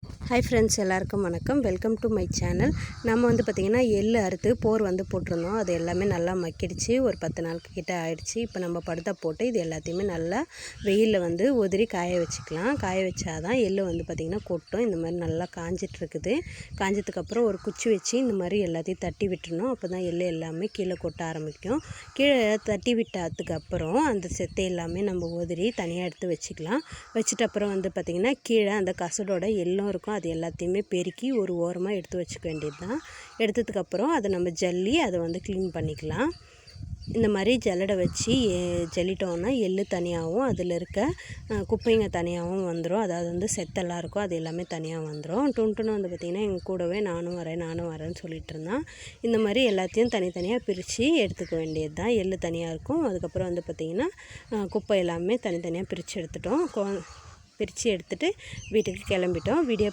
hi friends எல்லாருக்கும் வணக்கம் welcome to my channel நம்ம வந்து பாத்தீங்கன்னா எள்ளு அறுத்து போர் வந்து போட்டுறோம் அது எல்லாமே நல்லா மக்கிடுச்சு ஒரு 10 நாள் கிட்ட ஆயிடுச்சு இப்போ நம்ம படுதா போட்டு இது எல்லாத்தையுமே நல்லா வெயில்ல வந்து உதிரி காய வச்சுக்கலாம் காய வச்சாதான் எள்ளு வந்து பாத்தீங்கன்னா கொட்டும் இந்த மாதிரி நல்லா காஞ்சிட்டு இருக்குது காஞ்சதுக்கு அப்புறம் ஒரு குச்சி வச்சு இந்த மாதிரி எல்லாத்தையும் தட்டி விட்டுறணும் அப்பதான் எள்ளு எல்லாமே கீழ கொட்ட ஆரம்பிக்கும் கீழ தட்டி விட்டதுக்கு அப்புறம் அந்த செத்தை எல்லாமே நம்ம உதிரி தனியா எடுத்து வச்சுக்கலாம் வச்சிட்ட அப்புறம் வந்து பாத்தீங்கன்னா கீழ அந்த கசடோட எள்ளும் இருக்கும் அது எல்லாத்தையுமே பெருக்கி ஒரு ஓரமா எடுத்து வச்சுக்க வேண்டியதுதான் எடுத்ததுக்கு அப்புறம் அதை நம்ம ஜல்லி அதை வந்து க்ளீன் பண்ணிக்கலாம் இந்த மாதிரி ஜல்லடை வச்சு ஜல்லிட்டோம்னா எள்ளு தனியாகவும் அதில் இருக்க குப்பைங்க தனியாகவும் வந்துடும் அதாவது வந்து செத்தெல்லாம் இருக்கும் அது எல்லாமே தனியாக வந்துடும் டொன்ட்டுன்னு வந்து பார்த்திங்கன்னா எங்கள் கூடவே நானும் வரேன்னு சொல்லிட்டு இருந்தான் இந்த மாதிரி எல்லாத்தையும் தனித்தனியாக பிரித்து எடுத்துக்க வேண்டியது தான் எள்ளு தனியாக இருக்கும் அதுக்கப்புறம் வந்து பார்த்திங்கன்னா குப்பை எல்லாமே தனித்தனியாக பிரித்து எடுத்துட்டோம் பிரித்து எடுத்துகிட்டு வீட்டுக்கு கிளம்பிட்டோம் வீடியோ